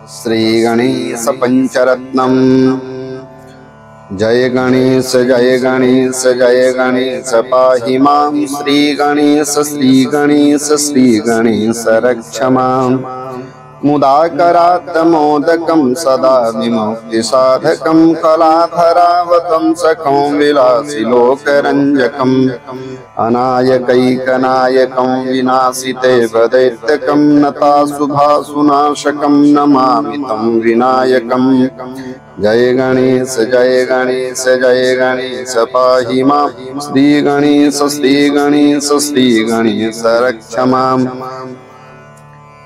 श्री गणेश पंचरत्नम। जय गणेश जय गणेश जय गणेश पाहि मां। श्री गणेश श्री गणेश श्री गणेश रक्ष माम्। मुदाकरात् मोदकं सदा विमुक्तिसाधकं कलाधरावतं सखं विलासिलोकरञ्जकम् अनायकैकनायकं विनाशिते वदैत्यकं नताशुभाशुनाशकं नमामि तं विनायकम्। जय गणेश जय गणेश जय गणेश पाहि मां। श्री गणेश श्री गणेश श्री गणेश रक्ष माम्।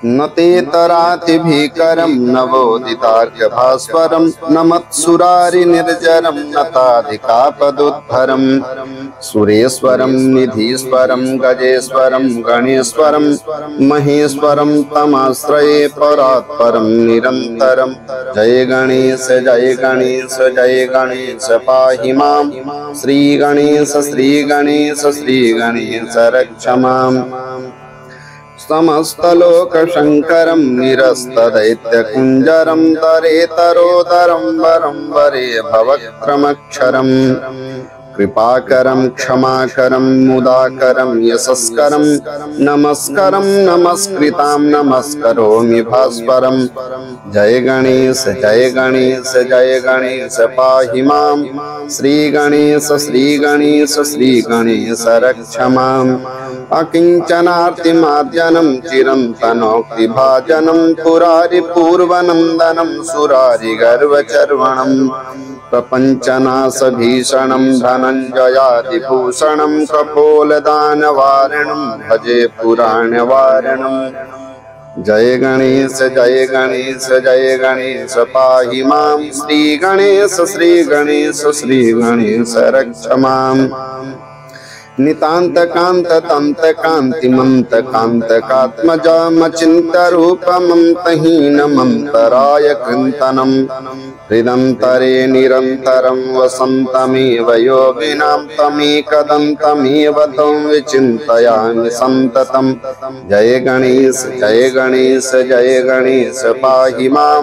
न तेतराति भीकरं नवोदितार्कभास्वरं न मत्सुरारिनिर्जरं नताधिकापदुद्धरं सुरेश्वरं निधीश्वरं गजेश्वरं गणेश्वरं महेश्वरं तमाश्रये परात्परं निरन्तरं। जय गणेश जय गणेश जय गणेश पाहि मां। श्री गणेश श्री गणेश श्री गणेश रक्ष माम्। समस्तलोकशङ्करं निरस्तदैत्यकुञ्जरं तरेतरोदरं वरं वरे भवक्रमक्षरं कृपाकरं क्षमाकरं मुदाकरं यशस्करं नमस्करं नमस्कृतां नमस्करोमि भास्वरं। जय गणेश जय गणेश जय गणेश पाहि मां। श्री गणेश श्री गणेश श्री गणेश रक्ष माम्। अकिञ्चनार्तिमाद्यनं चिरन्तनोक्तिभाजनं पुरारिपूर्वनन्दनं सुरारिगर्वचर्वणं प्रपञ्चनाशभीषणं धनञ्जयादिभूषणं कपोलदानवारिणं भजे पुराणवारिणम्। जय गणेश जय गणेश जय गणेश पाहि मां। श्री गणेश श्री गणेश श्री गणेश रक्ष माम्। नितांत कांत तंत कांतिमंत कांतकात्मजामचिन्तरूपमन्तहीनमन्तराय कृन्तनं हृदन्तरे निरन्तरं वसन्तमेव योगिनां तमेकदन्तमेव तं विचिन्तयामि सन्ततं। जय गणेश जय गणेश जय गणेश पाहि मां।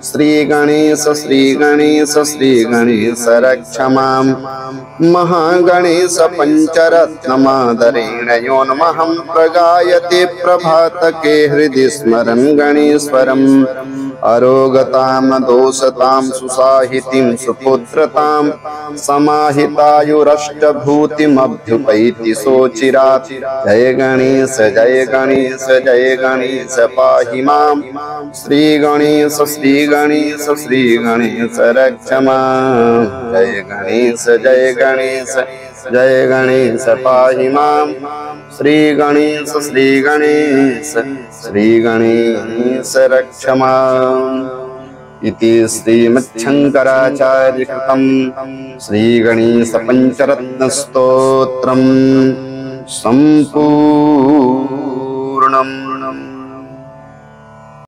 श्री गणेश श्री गणेश श्री गणेश रक्ष माम्। महागणेश पंचरत्नमादरेण योन्महं प्रगायते प्रभातके हृदि स्मरन् गणेश्वरम्। अरोगतां दोषतां सुसाहितिं सुपुत्रतां समाहितायुरष्टभूतिमभ्युपैति सोचिरात्। जय गणेश जय गणेश जय गणेश पाहि मां। श्री गणेश श्री गणेश श्री गणेश रक्ष माम्। जय गणेश जय गणेश जय गणेश पाहि मां। श्री गणेश श्री गणेश श्री गणेश रक्ष माम्। इति श्रीमच्छङ्कराचार्यकृतं श्री गणेश पंचरत्नस्तोत्रम् सम्पूर्णम्।